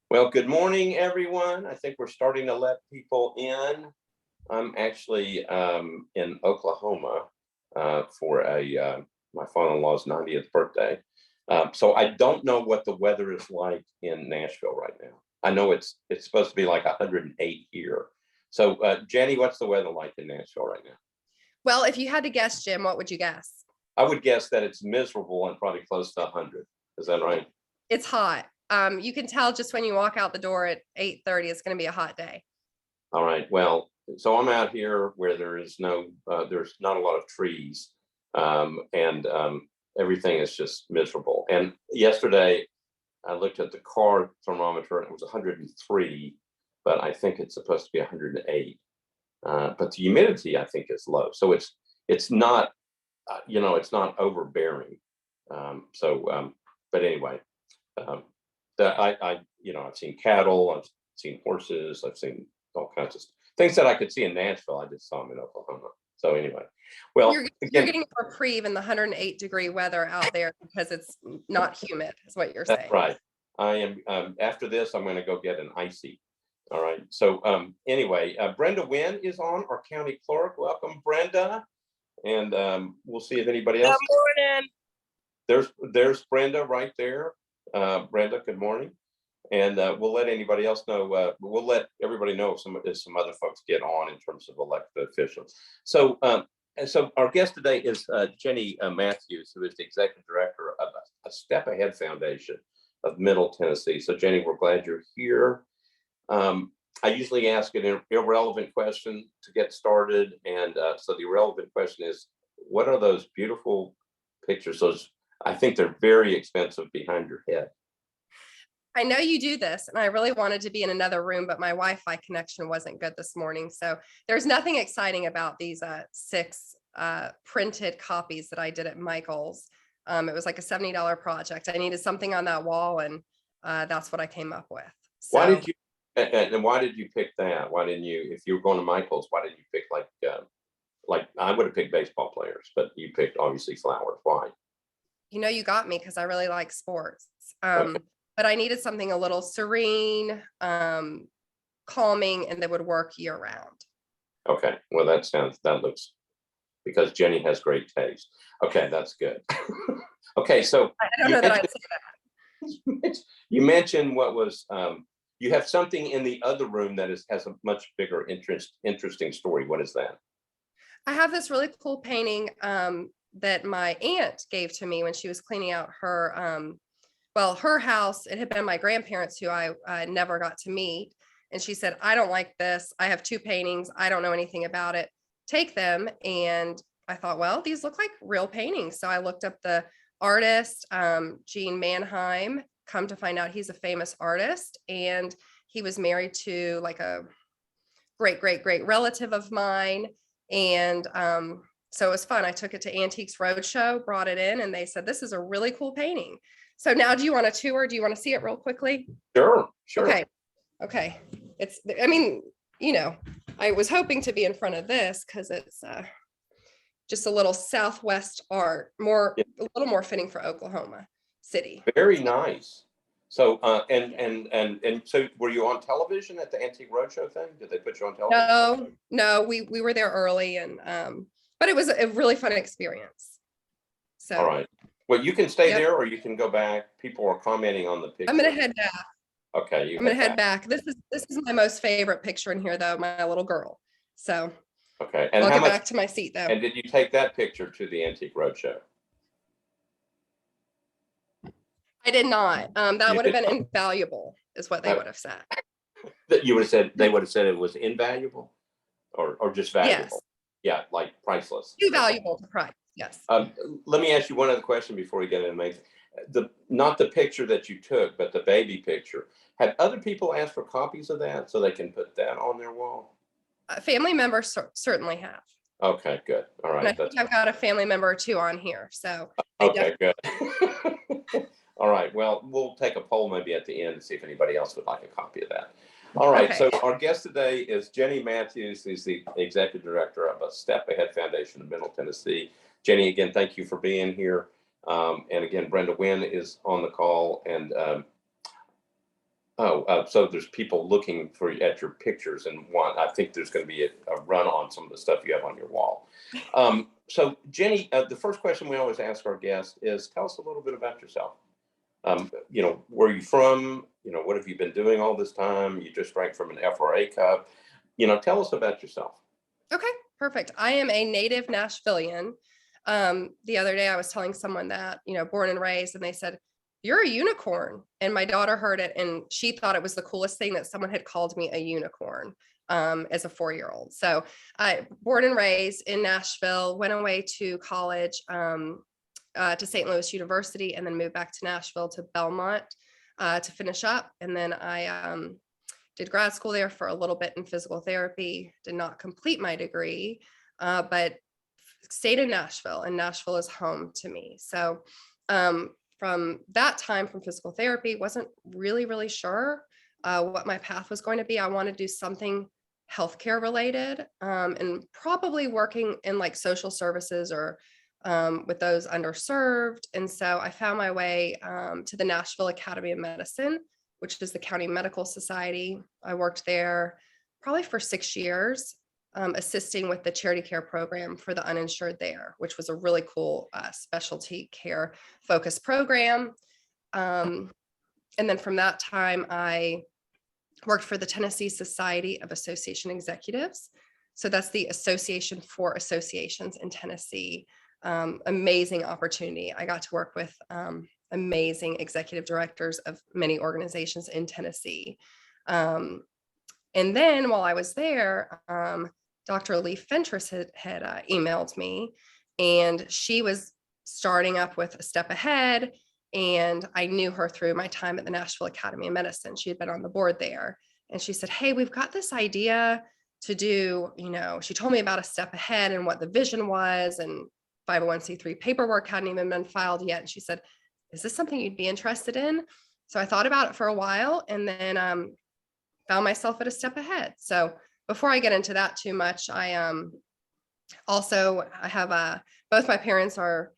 Well, good morning, everyone. I think we're starting to let people in. I'm actually in Oklahoma for my father-in-law's 90th birthday. So I don't know what the weather is like in Nashville right now. I know it's supposed to be like 108 here. So Jenny, what's the weather like in Nashville right now? Well, if you had to guess, Jim, what would you guess? I would guess that it's miserable and probably close to 100. Is that right? It's hot. You can tell just when you walk out the door at 8:30, it's going to be a hot day. All right. Well, so I'm out here where there's not a lot of trees, and everything is just miserable. And yesterday, I looked at the car thermometer and it was 103, but I think it's supposed to be 108. But the humidity, I think, is low, so it's not, it's not overbearing. But anyway. I've seen cattle, I've seen horses, I've seen all kinds of things that I could see in Nashville. I just saw them in Oklahoma. So anyway, well, you're getting a reprieve in the 108-degree weather out there because it's not humid, is what you're saying. That's right. I am. After this, I'm going to go get an icy. All right. So anyway, Brenda Wynn is on, our county clerk. Welcome, Brenda. And we'll see if anybody else. Good morning. There's Brenda right there. Brenda, good morning. And we'll let anybody else know. We'll let everybody know if some other folks get on in terms of elected officials. So our guest today is Jenny Matthews, who is the executive director of a Step Ahead Foundation of Middle Tennessee. So Jenny, we're glad you're here. I usually ask an irrelevant question to get started, and so the irrelevant question is, what are those beautiful pictures? I think they're very expensive behind your head. I know you do this, and I really wanted to be in another room, but my Wi-Fi connection wasn't good this morning. So there's nothing exciting about these 6 printed copies that I did at Michael's. It was like a $70 project. I needed something on that wall, and that's what I came up with. So, why did you pick that? Why didn't you, if you were going to Michael's, why didn't you pick like I would have picked baseball players, but you picked obviously flowers. Why? You got me because I really like sports. Okay. But I needed something a little serene, calming, and that would work year round. Okay. Well, that looks, because Jenny has great taste. Okay, that's good. Okay, so I don't know that I'd say that. You mentioned what was you have something in the other room that has a much bigger interesting story. What is that? I have this really cool painting that my aunt gave to me when she was cleaning out her her house. It had been my grandparents who I never got to meet. And she said, I don't like this. I have 2 paintings. I don't know anything about it. Take them. And I thought, well, these look like real paintings. So I looked up the artist, Gene Mannheim. Come to find out, he's a famous artist. And he was married to like a great relative of mine. And so it was fun. I took it to Antiques Roadshow, brought it in, and they said, this is a really cool painting. So now, do you want a tour? Do you want to see it real quickly? Sure. Okay. I was hoping to be in front of this because it's just a little Southwest art, a little more fitting for Oklahoma City. Very nice. So and so were you on television at the Antique Roadshow thing? Did they put you on television? No, we were there early, and but it was a really fun experience. So all right. Well, you can stay there or you can go back. People are commenting on the picture. I'm gonna head back. Okay, I'm gonna head back. This is my most favorite picture in here, though, my little girl. So okay, and I'll get back to my seat though. And did you take that picture to the Antique Roadshow? I did not. That would have been invaluable, is what they would have said. That you would have said, they would have said it was invaluable, or just valuable. Yes. Yeah, like priceless. Too valuable to price. Yes. Let me ask you one other question before we get into not the picture that you took, but the baby picture. Have other people asked for copies of that so they can put that on their wall? Family members certainly have. Okay, good. All right. And I think I've got a family member or 2 on here. So okay, good. All right. Well, we'll take a poll maybe at the end to see if anybody else would like a copy of that. All right. Okay. So our guest today is Jenny Matthews, who's the executive director of a Step Ahead Foundation of Middle Tennessee. Jenny, again, thank you for being here. And again, Brenda Wynn is on the call. And Oh, so there's people looking at your pictures and I think there's going to be a run on some of the stuff you have on your wall. So Jenny, the first question we always ask our guests is, tell us a little bit about yourself. Where are you from? What have you been doing all this time? You just drank from an FRA cup. Tell us about yourself. Okay, perfect. I am a native Nashvilleian. The other day I was telling someone that, born and raised, and they said, "You're a unicorn." And my daughter heard it and she thought it was the coolest thing that someone had called me a unicorn as a 4-year-old. So I born and raised in Nashville, went away to college to St. Louis University, and then moved back to Nashville to Belmont to finish up. And then I did grad school there for a little bit in physical therapy, did not complete my degree, but stayed in Nashville, and Nashville is home to me. So from that time, from physical therapy, wasn't really sure what my path was going to be. I wanted to do something healthcare related and probably working in like social services or with those underserved. And so I found my way to the Nashville Academy of Medicine, which is the county medical society. I worked there probably for 6 years, assisting with the charity care program for the uninsured there, which was a really cool specialty care focused program. And then from that time, I worked for the Tennessee Society of Association Executives. So that's the Association for Associations in Tennessee. Amazing opportunity. I got to work with amazing executive directors of many organizations in Tennessee. And then while I was there, Dr. Lee Fentress had emailed me, and she was starting up with A Step Ahead. And I knew her through my time at the Nashville Academy of Medicine. She had been on the board there. And she said, "Hey, we've got this idea to do," she told me about A Step Ahead and what the vision was, and 501c3 paperwork hadn't even been filed yet. And she said, "Is this something you'd be interested in?" So I thought about it for a while, and then found myself at A Step Ahead. So before I get into that too much, I have both my parents are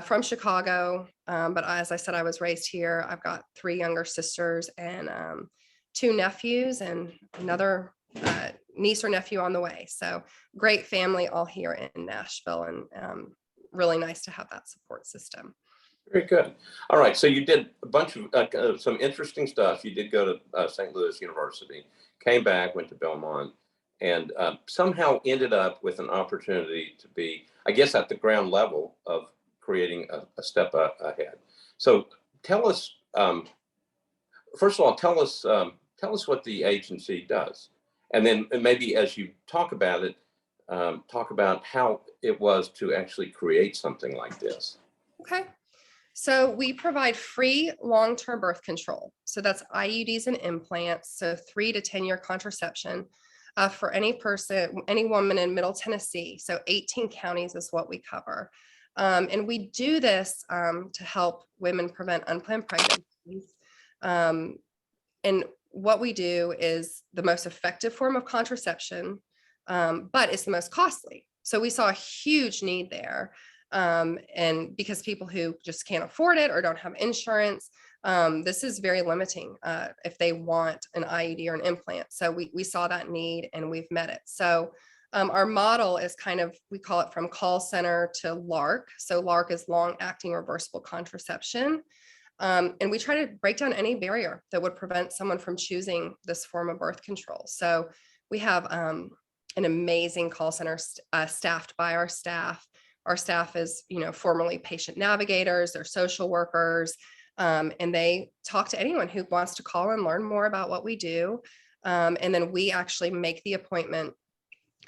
from Chicago, but as I said, I was raised here. I've got 3 younger sisters and 2 nephews and another niece or nephew on the way. So great family all here in Nashville, and really nice to have that support system. Very good. All right. So you did a bunch of some interesting stuff. You did go to St. Louis University, came back, went to Belmont, and somehow ended up with an opportunity to be, I guess, at the ground level of creating a step ahead. So tell us, first of all, tell us what the agency does. And then maybe as you talk about it, talk about how it was to actually create something like this. Okay. So we provide free long-term birth control. So that's Iuds and implants. So 3 to 10-year contraception for any person, any woman in Middle Tennessee. So 18 counties is what we cover. And we do this to help women prevent unplanned pregnancies. And what we do is the most effective form of contraception, but it's the most costly. So we saw a huge need there. And because people who just can't afford it or don't have insurance, this is very limiting if they want an IUD or an implant. So we saw that need and we've met it. So our model is we call it from call center to LARC. So LARC is long acting reversible contraception. And we try to break down any barrier that would prevent someone from choosing this form of birth control. So we have an amazing call center staffed by our staff. Our staff is, formerly patient navigators, they're social workers, and they talk to anyone who wants to call and learn more about what we do. And then we actually make the appointment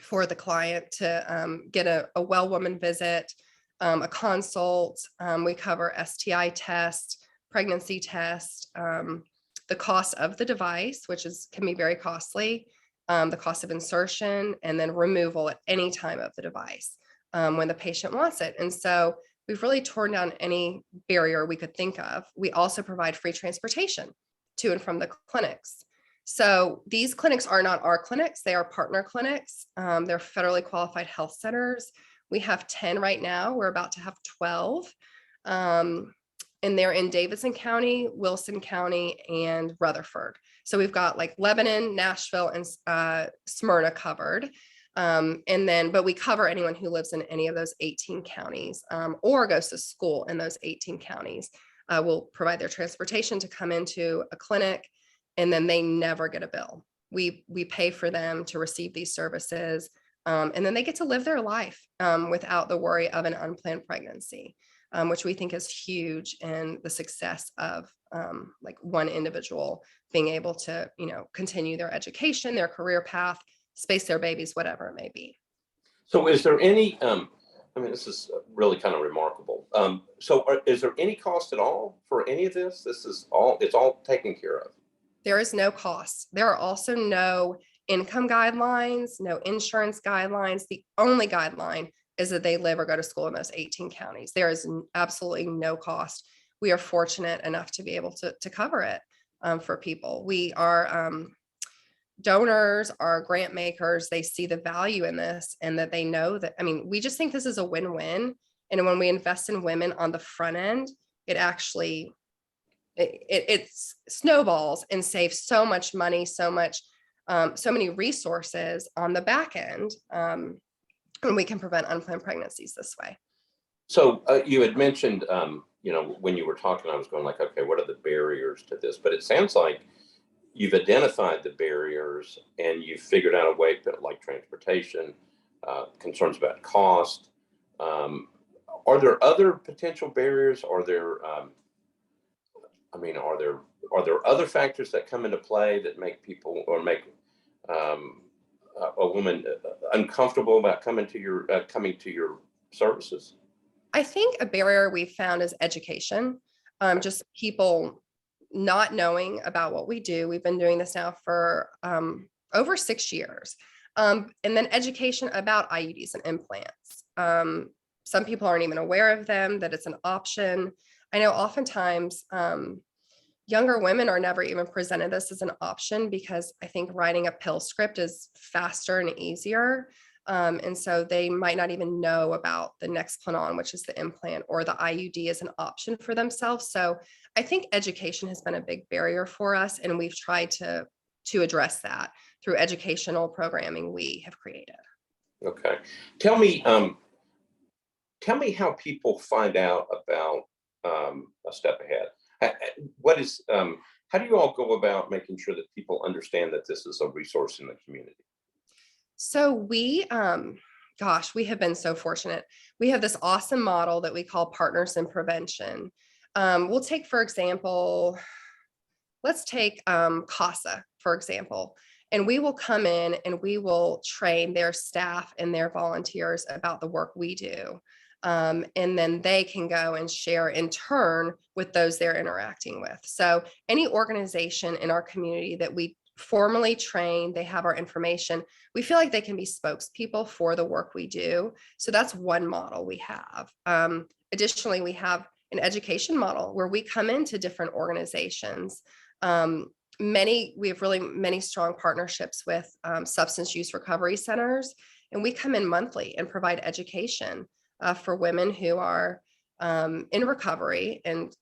for the client to get a well woman visit, a consult. We cover STI test, pregnancy test, the cost of the device, which can be very costly, the cost of insertion, and then removal at any time of the device. When the patient wants it. And so we've really torn down any barrier we could think of. We also provide free transportation to and from the clinics. So these clinics are not our clinics, they are partner clinics. They're federally qualified health centers. We have 10 right now. We're about to have 12. and they're in Davidson County, Wilson County, and Rutherford. So we've got like Lebanon, Nashville, and Smyrna covered. But we cover anyone who lives in any of those 18 counties or goes to school in those 18 counties. We'll provide their transportation to come into a clinic, and then they never get a bill. We pay for them to receive these services, and then they get to live their life without the worry of an unplanned pregnancy, which we think is huge in the success of like one individual being able to, continue their education, their career path, space their babies, whatever it may be. So is there any, this is really kind of remarkable. Is there any cost at all for any of this? It's all taken care of. There is no cost. There are also no income guidelines, no insurance guidelines. The only guideline is that they live or go to school in those 18 counties. There is absolutely no cost. We are fortunate enough to be able to cover it for people. We are donors, our grant makers, they see the value in this, and that they know that, we just think this is a win-win. And when we invest in women on the front end, it actually, it snowballs and saves so much money, so many resources on the back end. And we can prevent unplanned pregnancies this way. So you had mentioned, when you were talking, I was going like, okay, what are the barriers to this? But it sounds like you've identified the barriers and you've figured out a way to, like transportation, concerns about cost. Are there other potential barriers? Are there other factors that come into play that make people or make a woman uncomfortable about coming to your services? I think a barrier we've found is education. Just people not knowing about what we do. We've been doing this now for over 6 years. And then education about IUDs and implants. Some people aren't even aware of them, that it's an option. I know oftentimes younger women are never even presented this as an option, because I think writing a pill script is faster and easier. And so they might not even know about the Nexplanon, which is the implant, or the IUD as an option for themselves. So I think education has been a big barrier for us, and we've tried to address that through educational programming we have created. Okay. Tell me how people find out about a step ahead. How do you all go about making sure that people understand that this is a resource in the community? So we have been so fortunate. We have this awesome model that we call Partners in Prevention. We'll take, for example, let's take CASA, for example, and we will come in and we will train their staff and their volunteers about the work we do. And then they can go and share in turn with those they're interacting with. So any organization in our community that we formally train, they have our information, we feel like they can be spokespeople for the work we do. So that's one model we have. Additionally, we have an education model where we come into different organizations. We have really many strong partnerships with substance use recovery centers, and we come in monthly and provide education for women who are in recovery and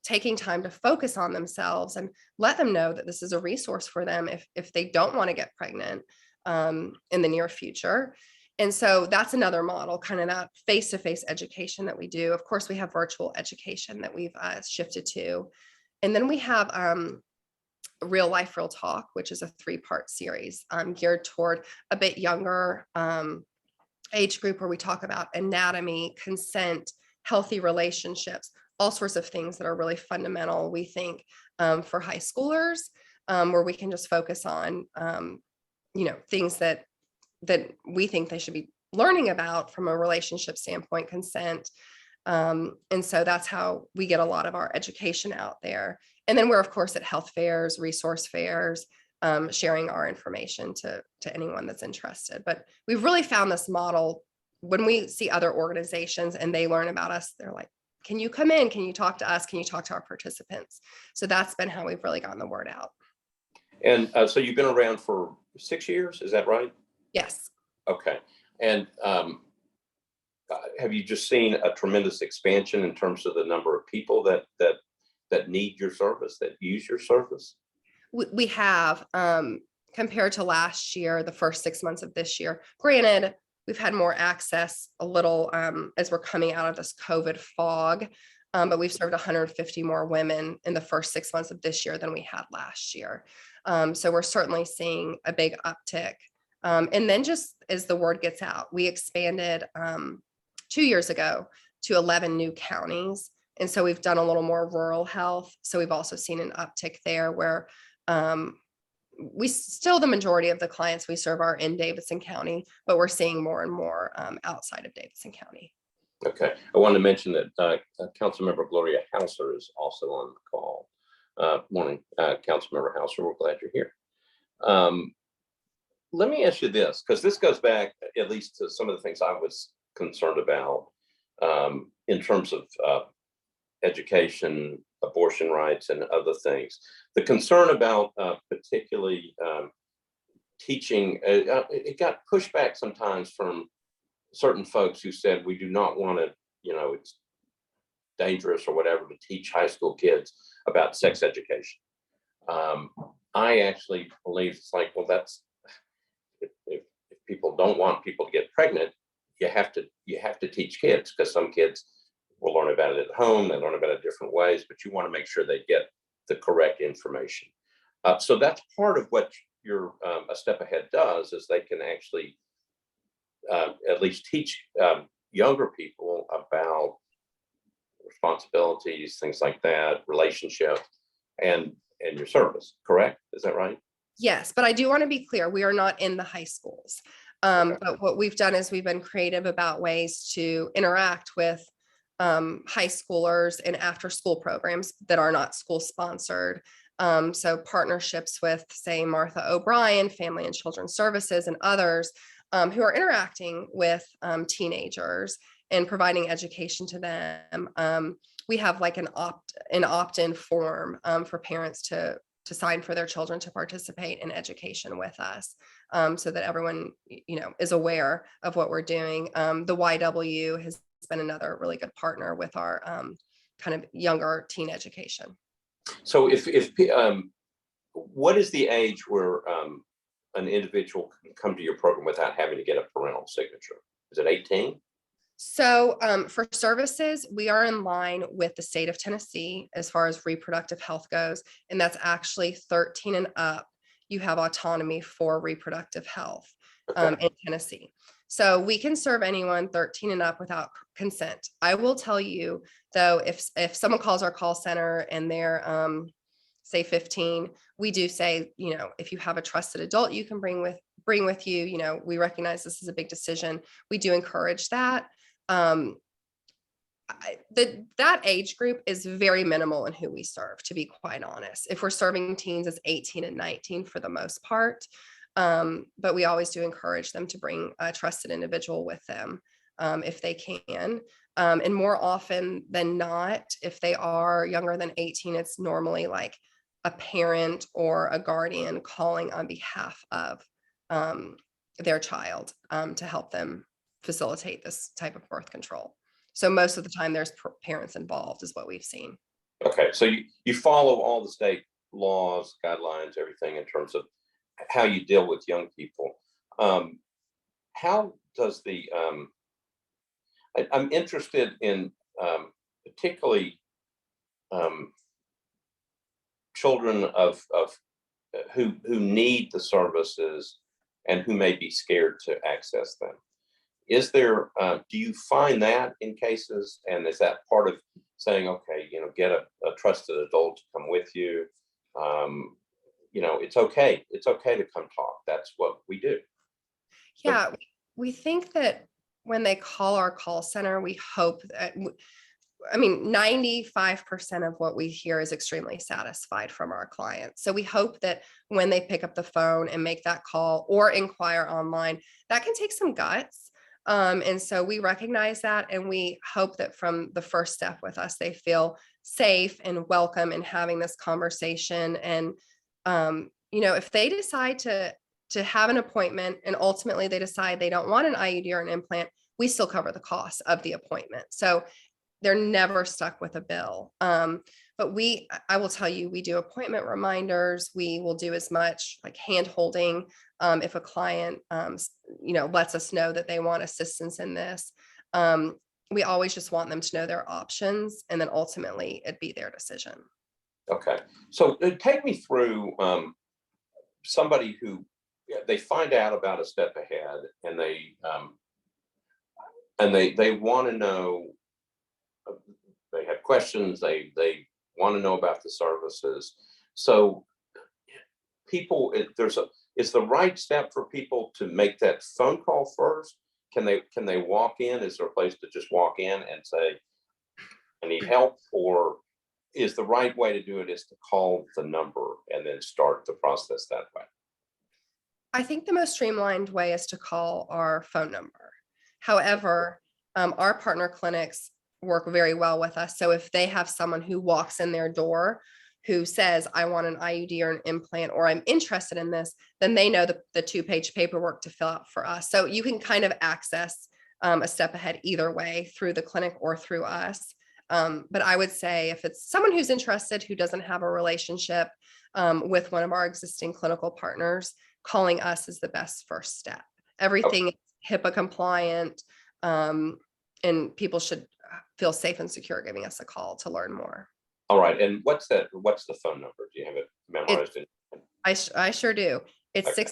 taking time to focus on themselves, and let them know that this is a resource for them if they don't want to get pregnant in the near future. And so that's another model, kind of that face-to-face education that we do. Of course, we have virtual education that we've shifted to. And then we have Real Life, Real Talk, which is a 3-part series geared toward a bit younger age group, where we talk about anatomy, consent, healthy relationships, all sorts of things that are really fundamental, we think, for high schoolers, where we can just focus on, things that we think they should be learning about from a relationship standpoint, consent. And so that's how we get a lot of our education out there. And then we're, of course, at health fairs, resource fairs, sharing our information to anyone that's interested. But we've really found this model when we see other organizations and they learn about us, they're like, can you come in? Can you talk to us? Can you talk to our participants? So that's been how we've really gotten the word out. And so you've been around for 6 years, is that right? Yes. Okay. And have you just seen a tremendous expansion in terms of the number of people that need your service, that use your service? We have, compared to last year, the first 6 months of this year. Granted, we've had more access a little as we're coming out of this COVID fog, but we've served 150 more women in the first 6 months of this year than we had last year. So we're certainly seeing a big uptick. And then just as the word gets out, we expanded 2 years ago to 11 new counties. And so we've done a little more rural health. So we've also seen an uptick there where we still, the majority of the clients we serve are in Davidson County, but we're seeing more and more outside of Davidson County. Okay. I wanted to mention that Councilmember Gloria Hauser is also on the call. Morning, Councilmember Hauser. We're glad you're here. Let me ask you this, because this goes back at least to some of the things I was concerned about in terms of education, abortion rights, and other things. The concern about particularly teaching, it got pushed back sometimes from certain folks who said we do not want to, it's dangerous or whatever to teach high school kids about sex education. I actually believe it's like, well, that's if people don't want people to get pregnant, you have to teach kids, because some kids will learn about it at home, they learn about it different ways, but you want to make sure they get the correct information. So that's part of what your A Step Ahead does, is they can actually at least teach younger people about responsibilities, things like that, relationship, and your service. Correct? Is that right? Yes, but I do want to be clear, we are not in the high schools. But what we've done is we've been creative about ways to interact with high schoolers and after school programs that are not school sponsored. So partnerships with, say, Martha O'Brien, Family and Children's Services, and others who are interacting with teenagers and providing education to them. We have like an opt-in form for parents to sign for their children to participate in education with us, so that everyone, is aware of what we're doing. The YW has been another really good partner with our kind of younger teen education. So what is the age where an individual can come to your program without having to get a parental signature? Is it 18? So for services, we are in line with the state of Tennessee as far as reproductive health goes, and that's actually 13 and up. You have autonomy for reproductive health in Tennessee. So we can serve anyone 13 and up without consent. I will tell you, though, if someone calls our call center and they're say 15, we do say, if you have a trusted adult you can bring with you, we recognize this is a big decision. We do encourage that. That age group is very minimal in who we serve, to be quite honest. If we're serving teens, it's 18 and 19 for the most part. But we always do encourage them to bring a trusted individual with them if they can. And more often than not, if they are younger than 18, it's normally like a parent or a guardian calling on behalf of their child to help them facilitate this type of birth control. So most of the time there's parents involved is what we've seen. Okay, so you follow all the state laws, guidelines, everything in terms of how you deal with young people. How does I'm interested in particularly children of who need the services and who may be scared to access them. Is there, do you find that in cases, and is that part of saying, okay, get a trusted adult to come with you? It's okay to come talk. That's what we do. Yeah, we think that when they call our call center, we hope that, 95% of what we hear is extremely satisfied from our clients. So we hope that when they pick up the phone and make that call or inquire online, that can take some guts. And so we recognize that, and we hope that from the first step with us, they feel safe and welcome in having this conversation. And, if they decide to have an appointment and ultimately they decide they don't want an IUD or an implant, we still cover the cost of the appointment. So they're never stuck with a bill. But I will tell you, we do appointment reminders. We will do as much like hand holding. If a client, lets us know that they want assistance in this, we always just want them to know their options, and then ultimately it'd be their decision. Okay. So take me through somebody who they find out about a step ahead, and they want to know, they have questions, they want to know about the services. So people, is the right step for people to make that phone call first? Can they walk in? Is there a place to just walk in and say, I need help? Or is the right way to do it is to call the number and then start the process that way? I think the most streamlined way is to call our phone number. However, our partner clinics work very well with us. So if they have someone who walks in their door who says, I want an IUD or an implant, or I'm interested in this, then they know the 2-page paperwork to fill out for us. So you can kind of access a step ahead either way, through the clinic or through us. But I would say if it's someone who's interested, who doesn't have a relationship with one of our existing clinical partners, calling us is the best first step. Everything is HIPAA compliant, and people should feel safe and secure giving us a call to learn more. All right. And what's the phone number? Do you have it memorized? I sure do. It's Okay.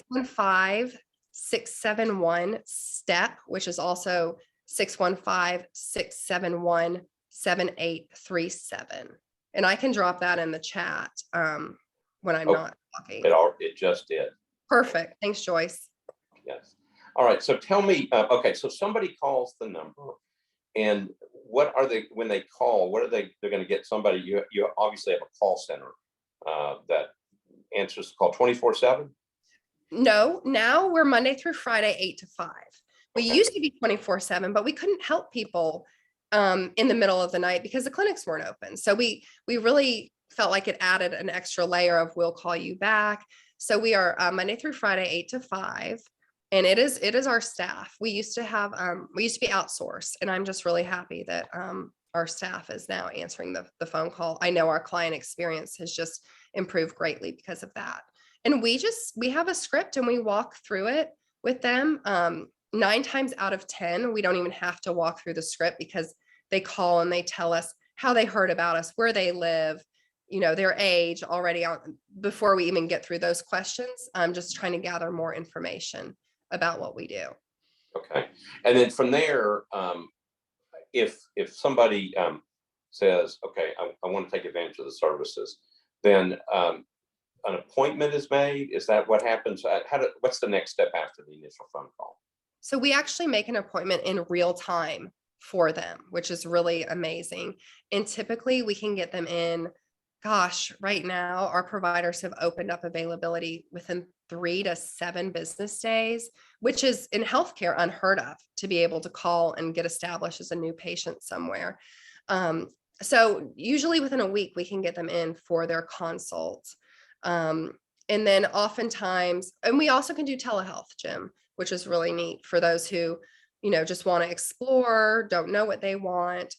615-671-STEP, which is also 615-671-7837. And I can drop that in the chat when I'm not talking. It just did. Perfect. Thanks, Joyce. Yes. All right. So tell me, okay, so somebody calls the number, and what are they, when they call, what are they're going to get somebody, you obviously have a call center that answers the call 24/7? No, now we're Monday through Friday, 8 to 5. We used to be 24/7, but we couldn't help people in the middle of the night because the clinics weren't open. So we really felt like it added an extra layer of we'll call you back. So we are Monday through Friday, 8 to 5. And it is our staff. We used to be outsourced, and I'm just really happy that our staff is now answering the phone call. I know our client experience has just improved greatly because of that. And we have a script and we walk through it with them. 9 times out of 10, we don't even have to walk through the script because they call and they tell us how they heard about us, where they live, their age already on before we even get through those questions. I'm just trying to gather more information about what we do. Okay. And then from there, if somebody says, okay, I want to take advantage of the services, then an appointment is made. Is that what happens? What's the next step after the initial phone call? So we actually make an appointment in real time for them, which is really amazing. And typically we can get them in, right now our providers have opened up availability within 3 to 7 business days, which is in healthcare unheard of, to be able to call and get established as a new patient somewhere. So usually within a week we can get them in for their consults. And then oftentimes, and we also can do telehealth, Jim, which is really neat for those who, just want to explore, don't know what they want.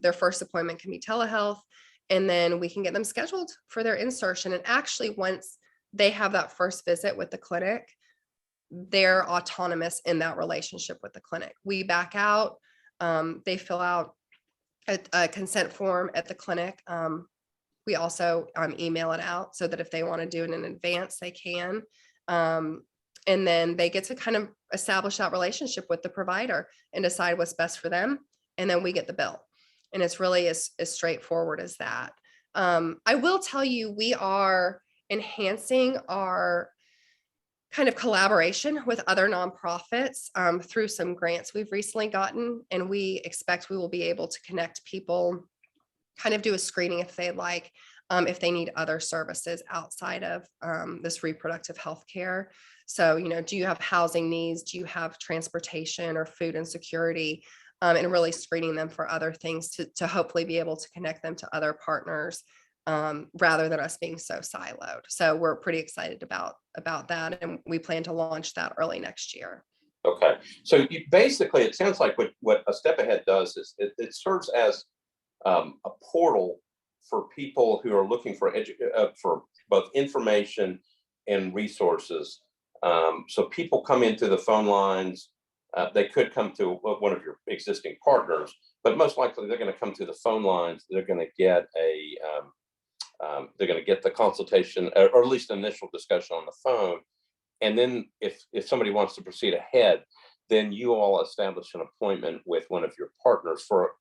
Their first appointment can be telehealth, and then we can get them scheduled for their insertion. And actually, once they have that first visit with the clinic, they're autonomous in that relationship with the clinic. We back out. They fill out a consent form at the clinic. We also email it out so that if they want to do it in advance, they can. And then they get to kind of establish that relationship with the provider and decide what's best for them. And then we get the bill. And it's really as straightforward as that. I will tell you, we are enhancing our kind of collaboration with other nonprofits through some grants we've recently gotten. And we expect we will be able to connect people, kind of do a screening if they'd like, if they need other services outside of this reproductive health care. So, do you have housing needs? Do you have transportation or food insecurity? And really screening them for other things to hopefully be able to connect them to other partners rather than us being so siloed. So we're pretty excited about that. And we plan to launch that early next year. Okay, so basically, it sounds like what a step ahead does is it serves as a portal for people who are looking for for both information and resources. So people come into the phone lines. They could come to one of your existing partners, but most likely they're going to come to the phone lines. They're going to get the consultation, or at least initial discussion on the phone. And then if somebody wants to proceed ahead, then you all establish an appointment with one of your partners for,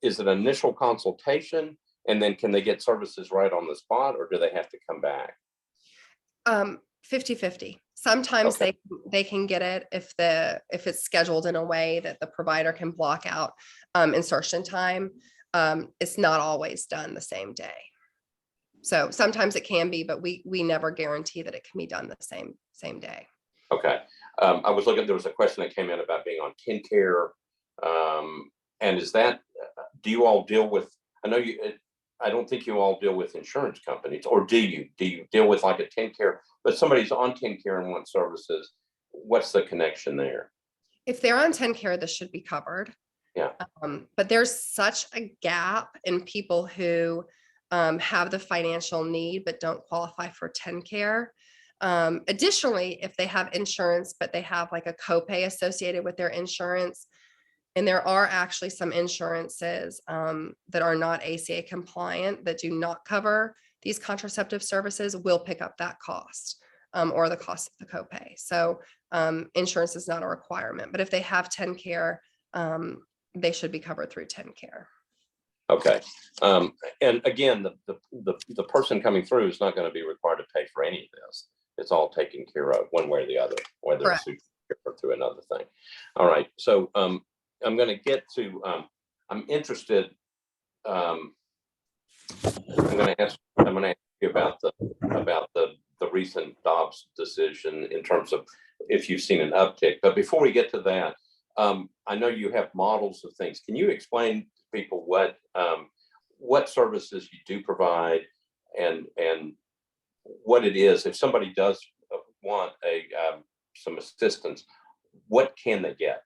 is it initial consultation? And then can they get services right on the spot, or do they have to come back? 50-50. Sometimes Okay. they can get it if it's scheduled in a way that the provider can block out insertion time. It's not always done the same day. So sometimes it can be, but we never guarantee that it can be done the same day. Okay. I was looking, there was a question that came in about being on TennCare. And is that, do you all deal with, I don't think you all deal with insurance companies, or do you deal with like a TennCare, but somebody's on TennCare and wants services? What's the connection there? If they're on TennCare, this should be covered. Yeah. But there's such a gap in people who have the financial need but don't qualify for TennCare. Additionally, if they have insurance, but they have like a copay associated with their insurance, and there are actually some insurances that are not ACA compliant that do not cover these contraceptive services, will pick up that cost or the cost of the copay. So insurance is not a requirement, but if they have TennCare, they should be covered through TennCare. Okay. And again, the person coming through is not going to be required to pay for any of this. It's all taken care of one way or the other, whether Correct. it's through another thing. All right. So I'm going to get to, I'm interested. I'm going to ask you about the recent Dobbs decision in terms of if you've seen an uptick. But before we get to that, I know you have models of things. Can you explain to people what services you do provide and what it is? If somebody does want some assistance, what can they get?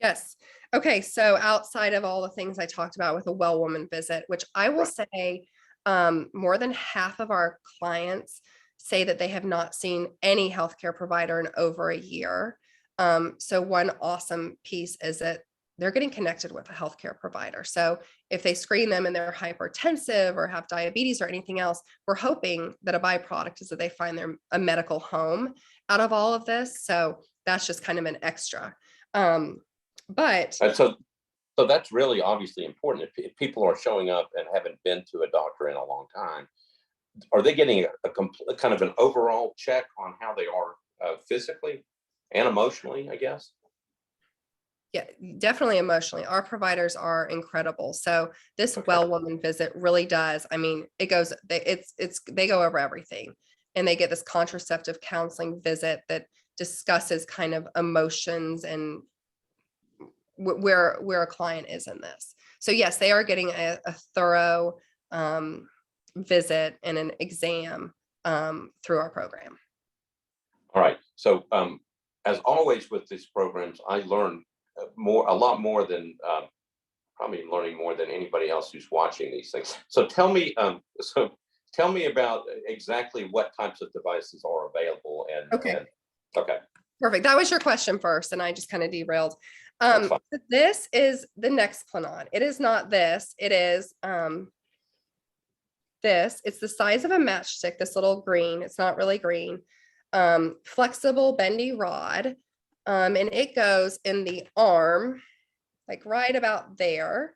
Yes. Okay. So outside of all the things I talked about with a well woman visit, which I will say more than half of our clients say that they have not seen any healthcare provider in over a year. So one awesome piece is that they're getting connected with a healthcare provider. So if they screen them and they're hypertensive or have diabetes or anything else, we're hoping that a byproduct is that they find a medical home out of all of this. So that's just kind of an extra. But and so that's really obviously important. If people are showing up and haven't been to a doctor in a long time, are they getting a kind of an overall check on how they are physically and emotionally, I guess? Yeah, definitely emotionally. Our providers are incredible. So this well woman visit really does. I mean, they go over everything, and they get this contraceptive counseling visit that discusses kind of emotions and where a client is in this. So yes, they are getting a thorough visit and an exam through our program. All right. So as always with these programs, I learned a lot more than probably learning more than anybody else who's watching these things. So tell me about exactly what types of devices are available. Okay. Okay. Perfect. That was your question first, and I just kind of derailed. This is the Nexplanon. It is not this. It is this. It's the size of a matchstick, this little green. It's not really green. Flexible, bendy rod. And it goes in the arm, like right about there.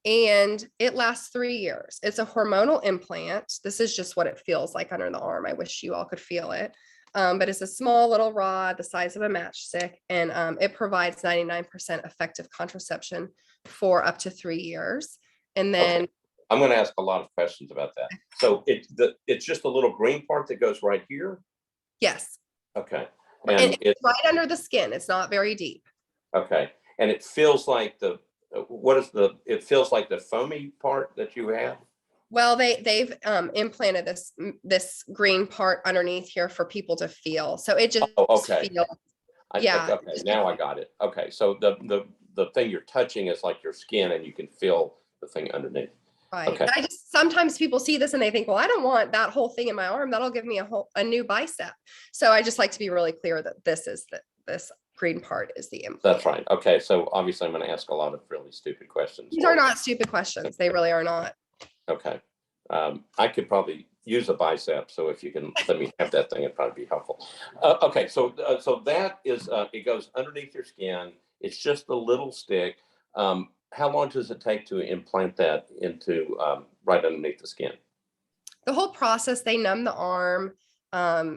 And it lasts 3 years. It's a hormonal implant. This is just what it feels like under the arm. I wish you all could feel it. But it's a small little rod the size of a matchstick, and it provides 99% effective contraception for up to 3 years. And then I'm going to ask a lot of questions about that. So it's just a little green part that goes right here? Yes. Okay. And it's right under the skin. It's not very deep. Okay. And it feels like it feels like the foamy part that you have? Well, they've implanted this green part underneath here for people to feel. So it just feels Yeah. Okay, now I got it. Okay, so the thing you're touching is like your skin, and you can feel the thing underneath. Right. Okay. I just sometimes people see this and they think, well, I don't want that whole thing in my arm. That'll give me a new bicep. So I just like to be really clear that this green part is the implant. That's right. Okay, so obviously I'm going to ask a lot of really stupid questions. These are not stupid questions. They really are not. Okay. I could probably use a bicep, so if you can let me have that thing, it'd probably be helpful. Okay, so that is it goes underneath your skin. It's just a little stick. How long does it take to implant that into right underneath the skin? The whole process, they numb the arm,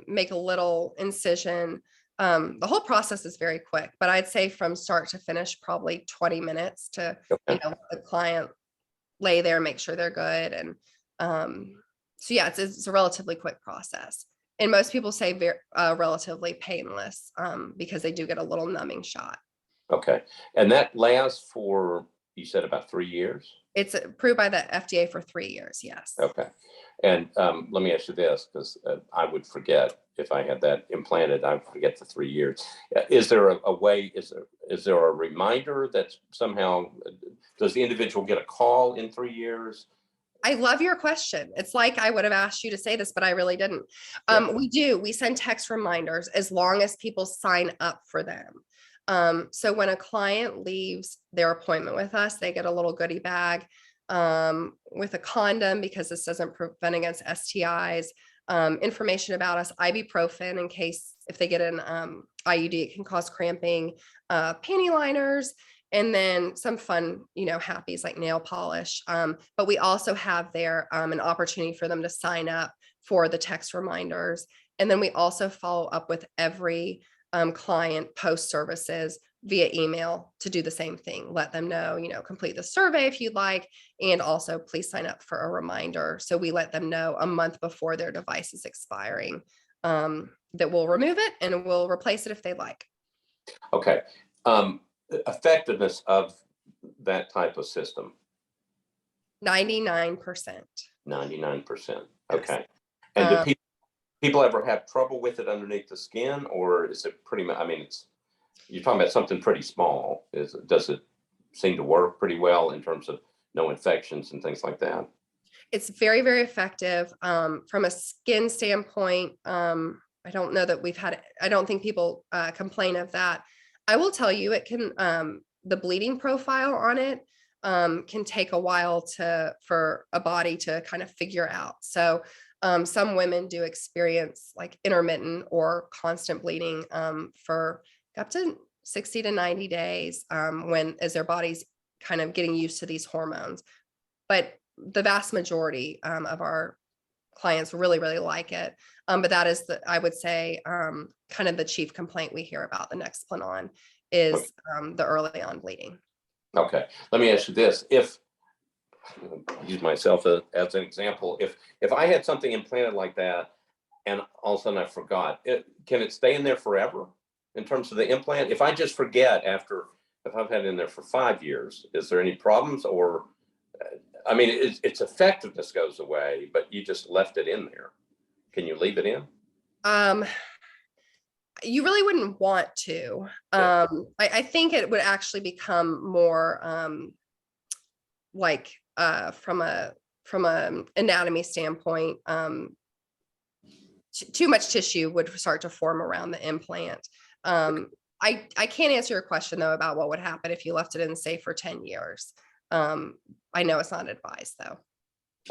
make a little incision. The whole process is very quick, but I'd say from start to finish, probably 20 minutes to, Okay. let the client lay there, make sure they're good. And so yeah, it's a relatively quick process. And most people say very relatively painless because they do get a little numbing shot. Okay, and that lasts for, you said, about 3 years? It's approved by the FDA for 3 years. Yes. Okay. And let me ask you this, because I would forget if I had that implanted. I would forget the 3 years. Is there a way? Is there a reminder that somehow does the individual get a call in 3 years? I love your question. It's like I would have asked you to say this, but I really didn't. Yeah. We send text reminders as long as people sign up for them. So when a client leaves their appointment with us, they get a little goodie bag with a condom, because this doesn't prevent against STIs, information about us, ibuprofen in case if they get an IUD, it can cause cramping, panty liners, and then some fun, happies like nail polish. But we also have there an opportunity for them to sign up for the text reminders. And then we also follow up with every client post services via email to do the same thing. Let them know, complete the survey if you'd like, and also please sign up for a reminder. So we let them know a month before their device is expiring that we'll remove it and we'll replace it if they'd like. Okay. Effectiveness of that type of system? 99%. 99%. Yes. Okay. And do people ever have trouble with it underneath the skin, or is it pretty much, you're talking about something pretty small. Does it seem to work pretty well in terms of no infections and things like that? It's very, very effective. From a skin standpoint, I don't know that I don't think people complain of that. I will tell you, it can, the bleeding profile on it can take a while for a body to kind of figure out. So some women do experience like intermittent or constant bleeding for up to 60 to 90 days as their body's kind of getting used to these hormones. But the vast majority of our clients really, really like it. But that is I would say, kind of the chief complaint we hear about the Nexplanon is the early on bleeding. Okay. Let me ask you this. If use myself as an example, if I had something implanted like that and all of a sudden I forgot, can it stay in there forever in terms of the implant? If I just forget if I've had it in there for 5 years, is there any problems? Or its effectiveness goes away, but you just left it in there. Can you leave it in? You really wouldn't want to. Yeah. I think it would actually become more like from a anatomy standpoint, too much tissue would start to form around the implant. I can't answer your question though about what would happen if you left it in, say, for 10 years. I know it's not advised though.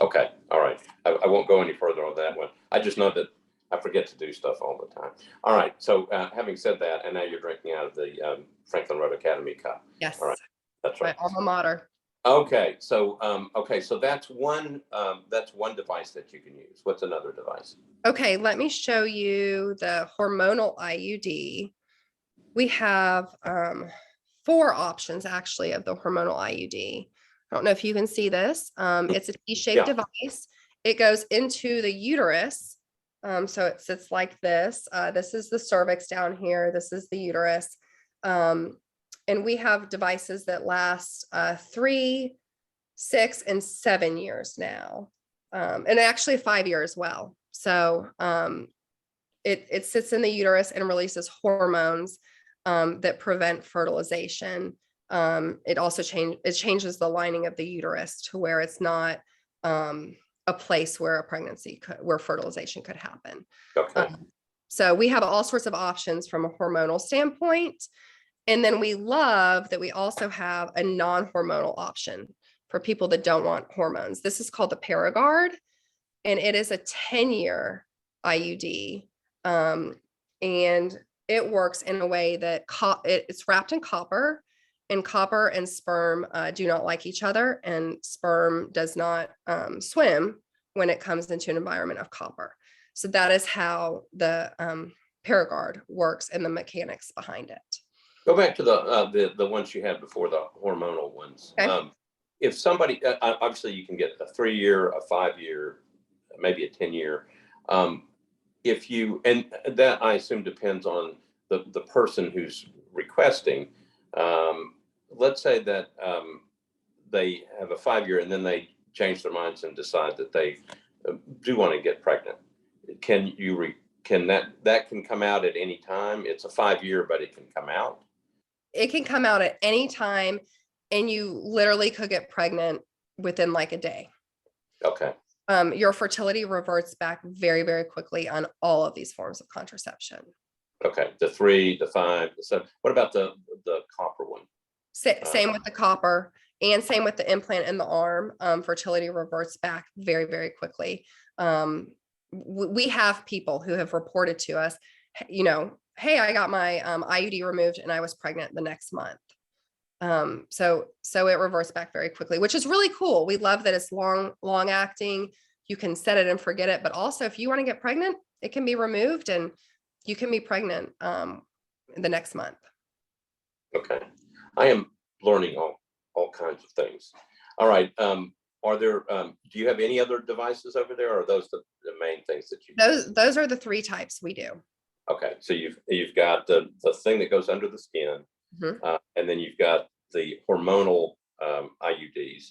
Okay. All right. I won't go any further on that one. I just know that I forget to do stuff all the time. All right. So having said that, and now you're drinking out of the Franklin Road Academy cup. Yes. All right. That's right. My alma mater. Okay. So so that's one device that you can use. What's another device? Okay. Let me show you the hormonal IUD. We have 4 options actually of the hormonal IUD. I don't know if you can see this. It's a T-shaped device. It goes into the uterus. So it sits like this. This is the cervix down here. This is the uterus. And we have devices that last 3, 6, and 7 years now. And actually 5 years as well. So it sits in the uterus and releases hormones. that prevent fertilization. It also changes the lining of the uterus to where it's not a place where where fertilization could happen. Okay. So we have all sorts of options from a hormonal standpoint. And then we love that we also have a non-hormonal option for people that don't want hormones. This is called the Paragard, and it is a 10-year IUD. And it works in a way that it's wrapped in copper, and copper and sperm do not like each other, and sperm does not swim when it comes into an environment of copper. So that is how the Paragard works and the mechanics behind it. Go back to the ones you had before, the hormonal ones. Okay. If somebody, obviously you can get a 3-year, a 5-year, maybe a 10-year. If you, and that I assume depends on the person who's requesting. Let's say that they have a 5-year and then they change their minds and decide that they do want to get pregnant. Can that can come out at any time? It's a 5-year, but it can come out. It can come out at any time, and you literally could get pregnant within like a day. Okay. Your fertility reverts back very, very quickly on all of these forms of contraception. Okay. The 3, the 5, the 7. What about the copper one? Same with the copper, and same with the implant in the arm. Fertility reverts back very, very quickly. We have people who have reported to us, hey, I got my IUD removed and I was pregnant the next month. So it reverts back very quickly, which is really cool. We love that it's long acting. You can set it and forget it, but also if you want to get pregnant, it can be removed and you can be pregnant the next month. Okay. I am learning all kinds of things. All right. Are there, do you have any other devices over there, or are those the main things that you do? Those are the 3 types we do. Okay. So you've got the thing that goes under the skin, and then you've got the hormonal IUDs,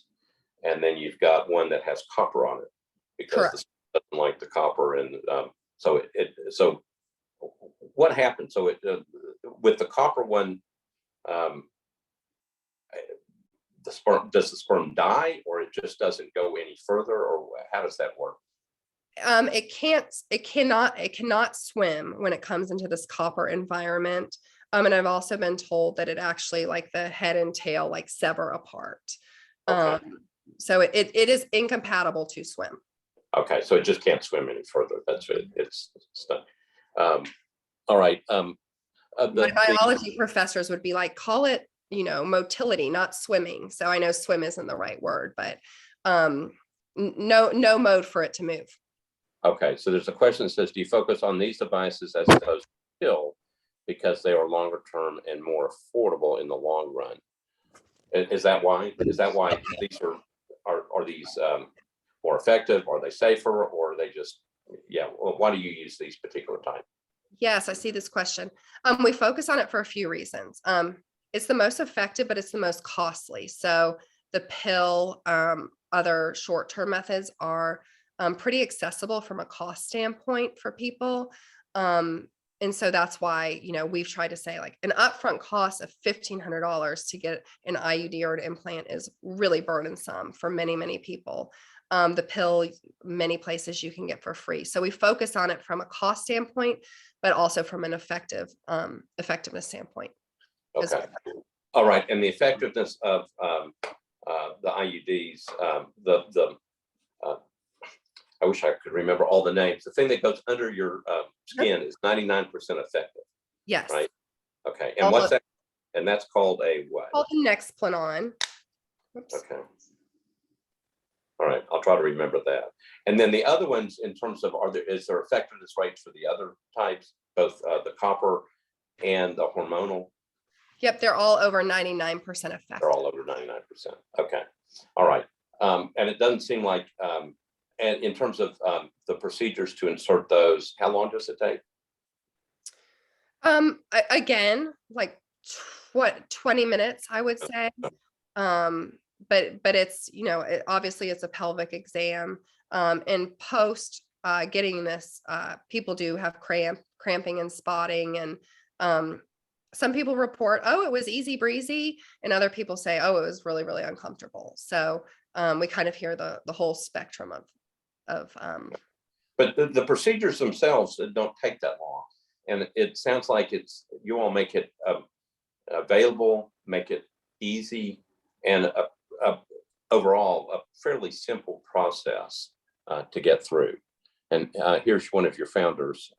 and then you've got one that has copper on it because the skin doesn't like the copper. And so what happens? So with the copper one, does the sperm die, or it just doesn't go any further, or how does that work? It cannot swim when it comes into this copper environment. And I've also been told that it actually, like, the head and tail like sever apart. Okay. So it is incompatible to swim. Okay, so it just can't swim any further. That's it. It's done. All right. My biology professors would be like, call it, motility, not swimming. So I know swim isn't the right word, but no mode for it to move. Okay, so there's a question that says, do you focus on these devices as opposed to pill because they are longer term and more affordable in the long run? Is that why? Is that why these are these more effective? Are they safer, or are they just, well, why do you use these particular types? Yes, I see this question. We focus on it for a few reasons. It's the most effective, but it's the most costly. So the pill, other short-term methods are pretty accessible from a cost standpoint for people. And so that's why, we've tried to say, like, an upfront cost of $1,500 to get an IUD or an implant is really burdensome for many, many people. The pill, many places you can get for free. So we focus on it from a cost standpoint, but also from an effectiveness standpoint. Okay. All right. And the effectiveness of the IUDs, I wish I could remember all the names. The thing that goes under your skin is 99% effective. Yes. Right. Okay. And what's that? And that's called a what? Called the Nexplanon. Oops. Okay. All right. I'll try to remember that. And then the other ones, in terms of, is there effectiveness rates for the other types, both the copper and the hormonal? Yep. They're all over 99% effective. They're all over 99%. Okay. All right. And it doesn't seem like, and in terms of the procedures to insert those, how long does it take? Again, like 20 minutes, I would say. But it's, obviously it's a pelvic exam. And post getting this, people do have cramping and spotting, and some people report, oh, it was easy breezy, and other people say, oh, it was really, really uncomfortable. So we kind of hear the whole spectrum of But the procedures themselves don't take that long. And it sounds like you all make it available, make it easy, and overall a fairly simple process to get through. And here's one of your founders.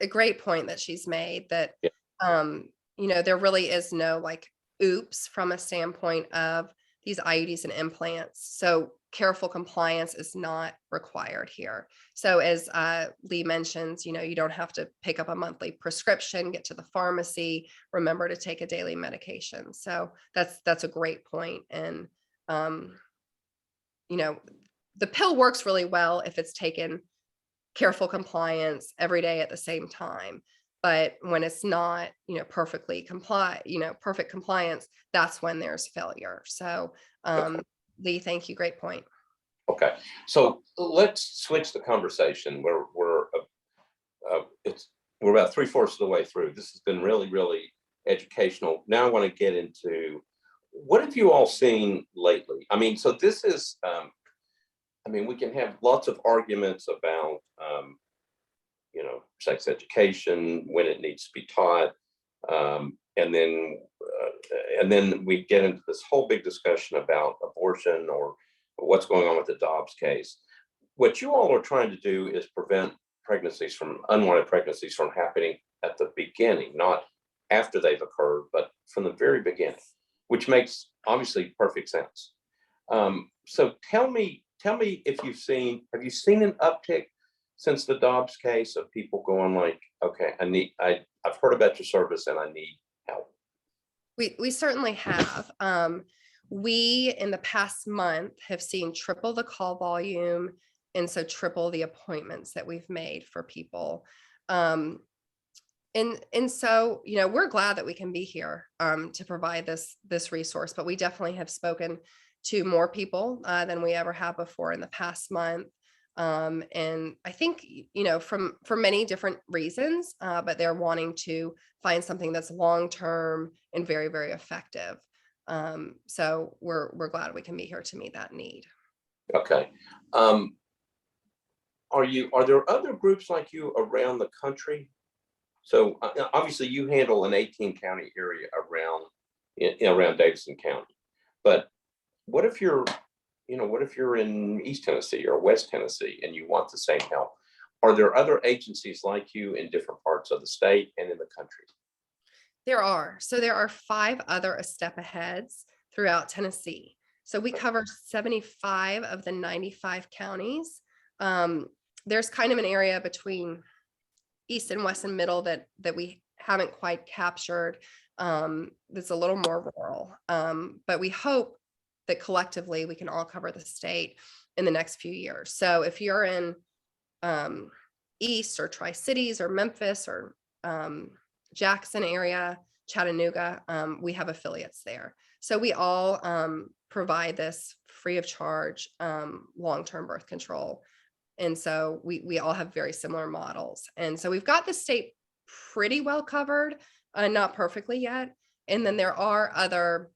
A great point that she's made, that Yeah. there really is no like oops from a standpoint of these IUDs and implants. So careful compliance is not required here. So as Lee mentions, you don't have to pick up a monthly prescription, get to the pharmacy, remember to take a daily medication. So that's a great point. And the pill works really well if it's taken careful compliance every day at the same time. But when it's not, perfect compliance, that's when there's failure. So, Okay. Lee, thank you. Great point. Okay, so let's switch the conversation. We're about 3/4 of the way through. This has been really, really educational. Now I want to get into what have you all seen lately? I mean, so this is, we can have lots of arguments about, sex education, when it needs to be taught, and then we get into this whole big discussion about abortion or what's going on with the Dobbs case. What you all are trying to do is prevent unwanted pregnancies from happening at the beginning, not after they've occurred, but from the very beginning, which makes obviously perfect sense. So tell me if have you seen an uptick since the Dobbs case of people going like, okay, I've heard about your service and I need help? We certainly have. We, in the past month, have seen triple the call volume, and so triple the appointments that we've made for people. And so, we're glad that we can be here to provide this resource, but we definitely have spoken to more people than we ever have before in the past month. And I think, for many different reasons, but they're wanting to find something that's long-term and very, very effective. So we're glad we can be here to meet that need. Okay. Are there other groups like you around the country? So obviously you handle an 18 county area around Davidson County, but what if you're in East Tennessee or West Tennessee and you want the same help? Are there other agencies like you in different parts of the state and in the country? There are. So there are 5 other A Step Aheads throughout Tennessee. So we cover 75 of the 95 counties. There's kind of an area between East and West and Middle that we haven't quite captured. That's a little more rural. But we hope that collectively we can all cover the state in the next few years. So if you're in East or Tri-Cities or Memphis or Jackson area, Chattanooga, we have affiliates there. So we all provide this free of charge long-term birth control. And so we all have very similar models. And so we've got the state pretty well covered, not perfectly yet. And then there are other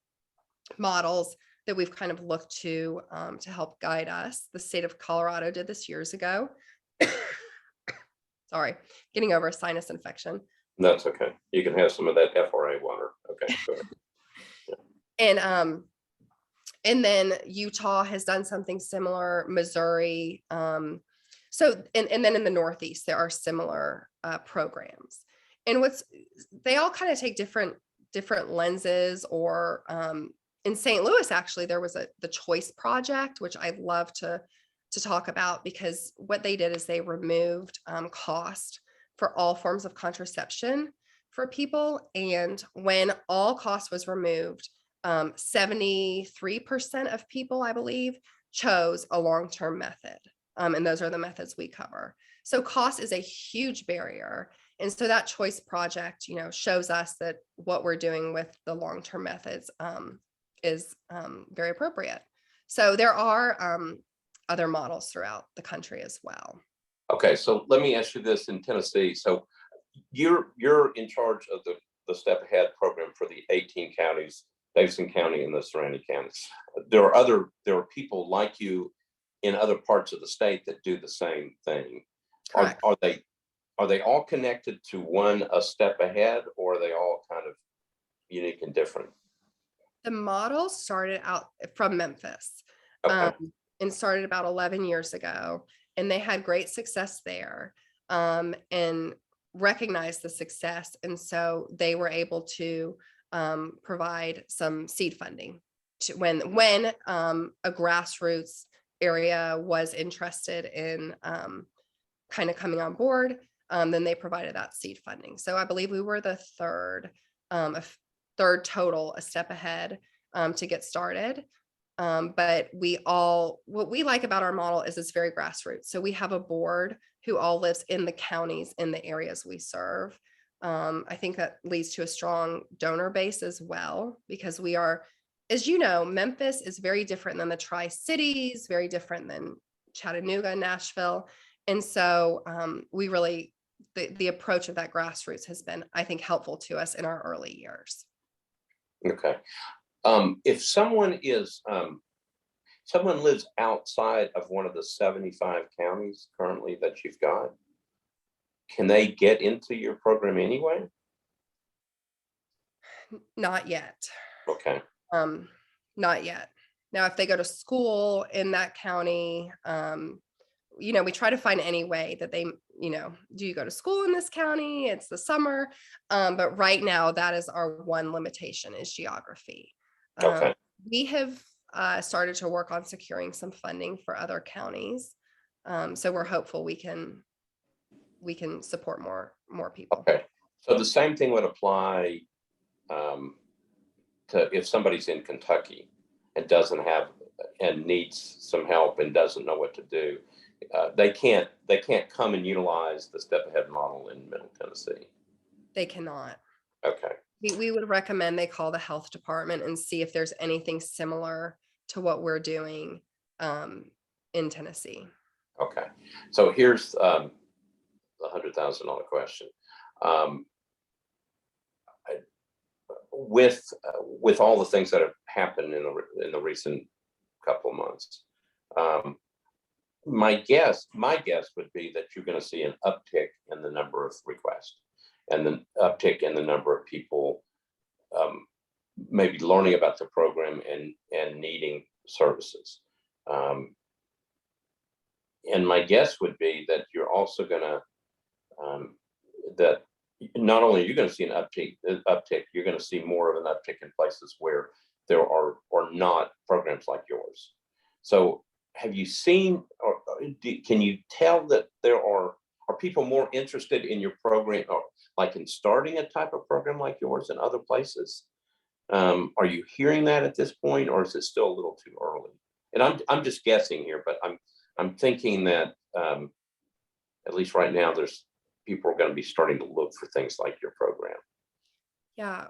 models that we've kind of looked to help guide us. The state of Colorado did this years ago. Sorry, getting over a sinus infection. That's okay. You can have some of that FRA water. Okay, go ahead. And then Utah has done something similar, Missouri. So and then in the Northeast, there are similar programs. And they all kind of take different lenses, or in St. Louis, actually, there was the Choice Project, which I'd love to talk about, because what they did is they removed cost for all forms of contraception for people. And when all cost was removed, 73% of people, I believe, chose a long-term method. And those are the methods we cover. So cost is a huge barrier. And so that Choice Project, shows us that what we're doing with the long-term methods is very appropriate. So there are other models throughout the country as well. Okay, so let me ask you this in Tennessee. So you're in charge of the Step Ahead program for the 18 counties, Davidson County and the surrounding counties. There are people like you in other parts of the state that do the same thing. Correct. Are they all connected to a step ahead, or are they all kind of unique and different? The model started out from Memphis, Okay. and started about 11 years ago, and they had great success there, and recognized the success. And so they were able to provide some seed funding when a grassroots area was interested in kind of coming on board. Then they provided that seed funding. So I believe we were the third total, a step ahead to get started. But what we like about our model is it's very grassroots. So we have a board who all lives in the counties, in the areas we serve. I think that leads to a strong donor base as well, because we are, as you know, Memphis is very different than the Tri-Cities, very different than Chattanooga, Nashville. And so the approach of that grassroots has been, I think, helpful to us in our early years. Okay. If someone lives outside of one of the 75 counties currently that you've got, can they get into your program anyway? Not yet. Okay. Not yet. Now, if they go to school in that county, we try to find any way that they, do you go to school in this county? It's the summer. But right now, that is our one limitation, is geography. Okay. We have started to work on securing some funding for other counties. So we're hopeful we can support more people. Okay. So the same thing would apply to if somebody's in Kentucky and needs some help and doesn't know what to do. They can't come and utilize the Step Ahead model in Middle Tennessee. They cannot. Okay. We would recommend they call the health department and see if there's anything similar to what we're doing in Tennessee. Okay. So here's the $100,000 question. With all the things that have happened in the recent couple of months, my guess would be that you're going to see an uptick in the number of requests and the uptick in the number of people maybe learning about the program and needing services. And my guess would be that you're also going to that not only are you going to see an uptick, you're going to see more of an uptick in places where there are not programs like yours. So have you seen, or can you tell that there are people more interested in your program, or like in starting a type of program like yours in other places? Are you hearing that at this point, or is it still a little too early? And I'm just guessing here, but I'm thinking that at least right now, people are going to be starting to look for things like your program. Yeah.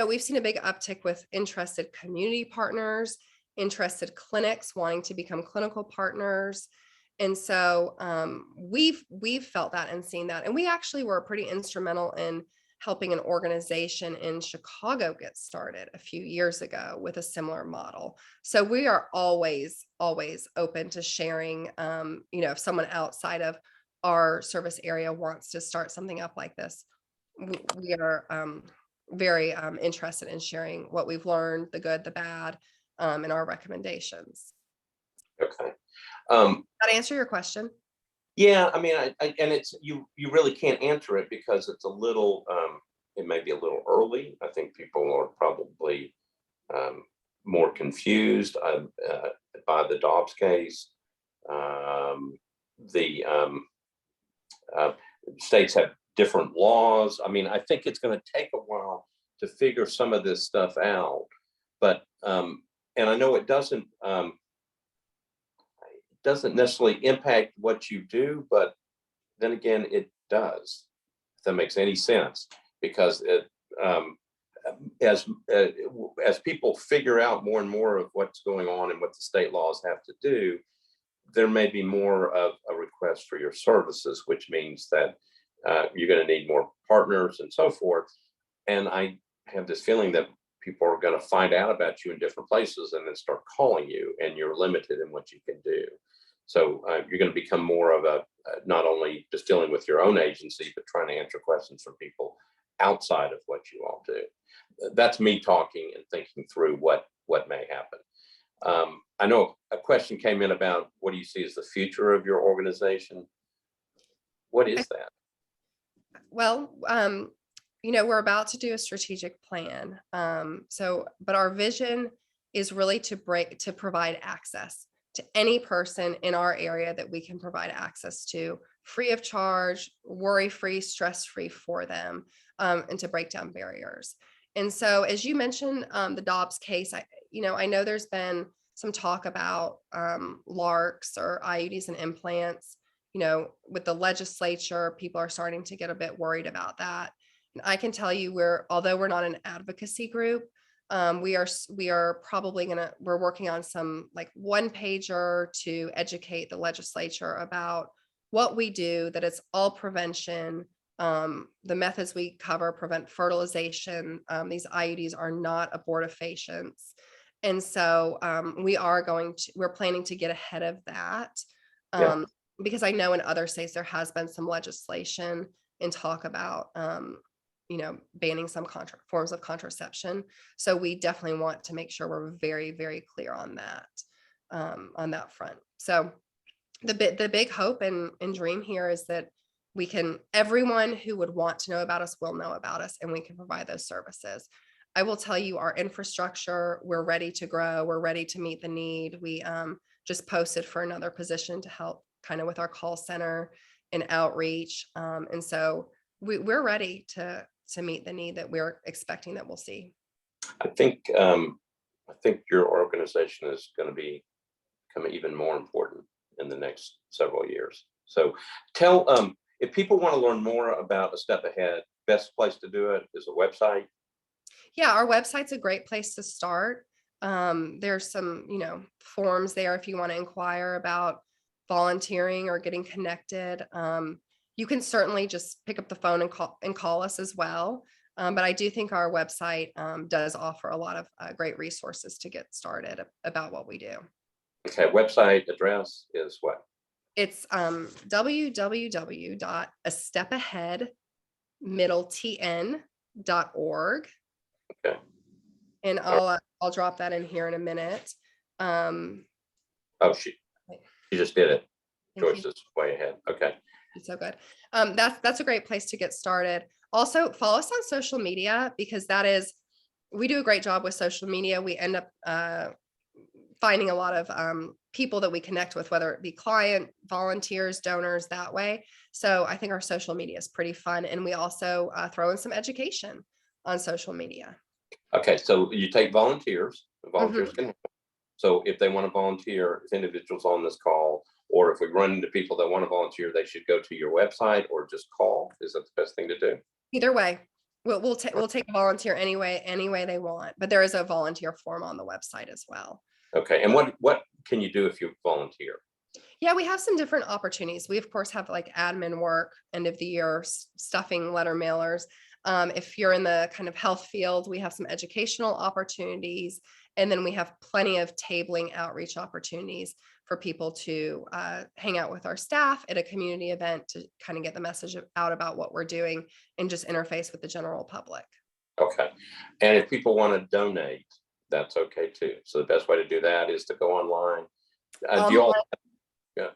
We've seen a big uptick with interested community partners, interested clinics wanting to become clinical partners. And so we've felt that and seen that. And we actually were pretty instrumental in helping an organization in Chicago get started a few years ago with a similar model. So we are always open to sharing, if someone outside of our service area wants to start something up like this, we are very interested in sharing what we've learned, the good, the bad, and our recommendations. Okay. That answer your question? Yeah, I mean, and it's you really can't answer it because it's a little, it may be a little early. I think people are probably more confused by the Dobbs case. The states have different laws. I mean, I think it's going to take a while to figure some of this stuff out. But and I know it doesn't necessarily impact what you do, but then again, it does. If that makes any sense, because as people figure out more and more of what's going on and what the state laws have to do, there may be more of a request for your services, which means that you're going to need more partners and so forth. And I have this feeling that people are going to find out about you in different places and then start calling you, and you're limited in what you can do. So you're going to become more of a not only just dealing with your own agency, but trying to answer questions from people outside of what you all do. That's me talking and thinking through what may happen. I know a question came in about what do you see as the future of your organization? What is that? Well, we're about to do a strategic plan. But our vision is really to provide access to any person in our area that we can provide access to, free of charge, worry-free, stress-free for them, and to break down barriers. And so, as you mentioned, the Dobbs case, I know there's been some talk about LARCs or Iuds and implants. With the legislature, people are starting to get a bit worried about that. And I can tell you, although we're not an advocacy group, we are probably we're working on some like one pager to educate the legislature about what we do, that it's all prevention. The methods we cover prevent fertilization. These IUDs are not abortifacients. And so we're planning to get ahead of that. Because I know in other states there has been some legislation and talk about banning some forms of contraception. So we definitely want to make sure we're very, very clear on that front. So the big hope and dream here is that everyone who would want to know about us will know about us, and we can provide those services. I will tell you, our infrastructure, we're ready to grow. We're ready to meet the need. We just posted for another position to help kind of with our call center and outreach. And so we're ready to meet the need that we're expecting that we'll see. I think your organization is going to become even more important in the next several years. So tell if people want to learn more about A Step Ahead, best place to do it is a website. Yeah, our website's a great place to start. There's some, forms there if you want to inquire about volunteering or getting connected. You can certainly just pick up the phone and call us as well. But I do think our website does offer a lot of great resources to get started about what we do. Okay, website address is what? It's www.astepaheadmiddletn.org. Okay. And I'll drop that in here in a minute. She just did it. Thank Joyce you. is way ahead. Okay. So good. That's a great place to get started. Also, follow us on social media, because we do a great job with social media. We end up finding a lot of people that we connect with, whether it be client, volunteers, donors, that way. So I think our social media is pretty fun. And we also throw in some education on social media. Okay, so you take volunteers. Volunteers Mhm. can help. So if they want to volunteer, if individuals on this call, or if we run into people that want to volunteer, they should go to your website or just call. Is that the best thing to do? Either way, we'll take a volunteer any way they want, but there is a volunteer form on the website as well. Okay, and what can you do if you volunteer? Yeah, we have some different opportunities. We of course have like admin work, end of the year stuffing letter mailers. If you're in the kind of health field, we have some educational opportunities, and then we have plenty of tabling outreach opportunities for people to hang out with our staff at a community event to kind of get the message out about what we're doing and just interface with the general public. Okay, and if people want to donate, that's okay too. So the best way to do that is to go online. Do you all? Yeah,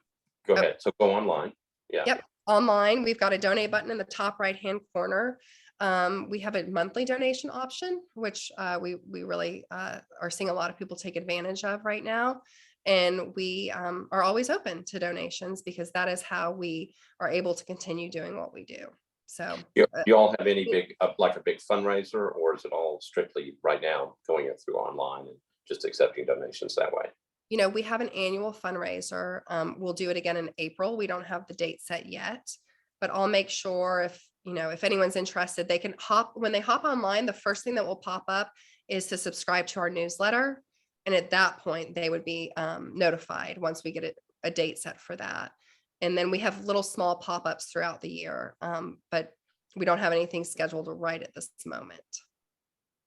go ahead. So go online. Yeah. Yep, online. We've got a donate button in the top right-hand corner. We have a monthly donation option, which we really are seeing a lot of people take advantage of right now. And we are always open to donations, because that is how we are able to continue doing what we do. So you all have any big, like a big fundraiser, or is it all strictly right now going through online and just accepting donations that way? We have an annual fundraiser. We'll do it again in April. We don't have the date set yet, but I'll make sure if anyone's interested, they can when they hop online, the first thing that will pop up is to subscribe to our newsletter. And at that point, they would be notified once we get a date set for that. And then we have little small pop-ups throughout the year, but we don't have anything scheduled right at this moment.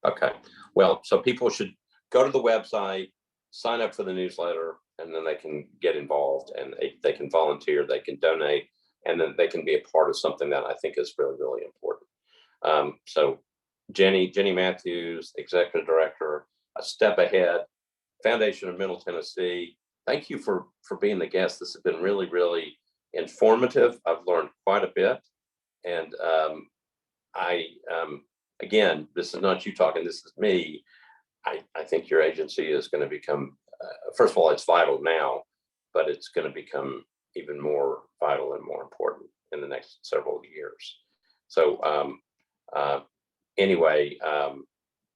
Okay. Well, so people should go to the website, sign up for the newsletter, and then they can get involved, and they can volunteer, they can donate, and then they can be a part of something that I think is really, really important. So Jenny Matthews, Executive Director, A Step Ahead, Foundation of Middle Tennessee. Thank you for being the guest. This has been really, really informative. I've learned quite a bit. And again, this is not you talking, this is me. I think your agency is going to become, first of all, it's vital now, but it's going to become even more vital and more important in the next several years. So anyway,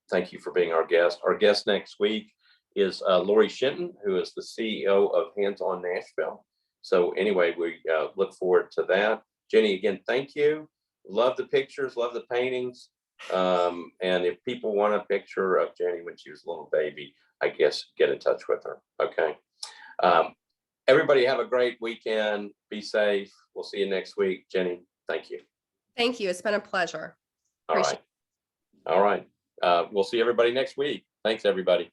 thank you for being our guest. Our guest next week is Lori Shinton, who is the CEO of Hands On Nashville. So anyway, we look forward to that. Jenny, again, thank you. Love the pictures, love the paintings. And if people want a picture of Jenny when she was a little baby, I guess get in touch with her. Okay. Everybody have a great weekend. Be safe. We'll see you next week. Jenny, thank you. Thank you. It's been a pleasure. All right. All right. We'll see everybody next week. Thanks, everybody.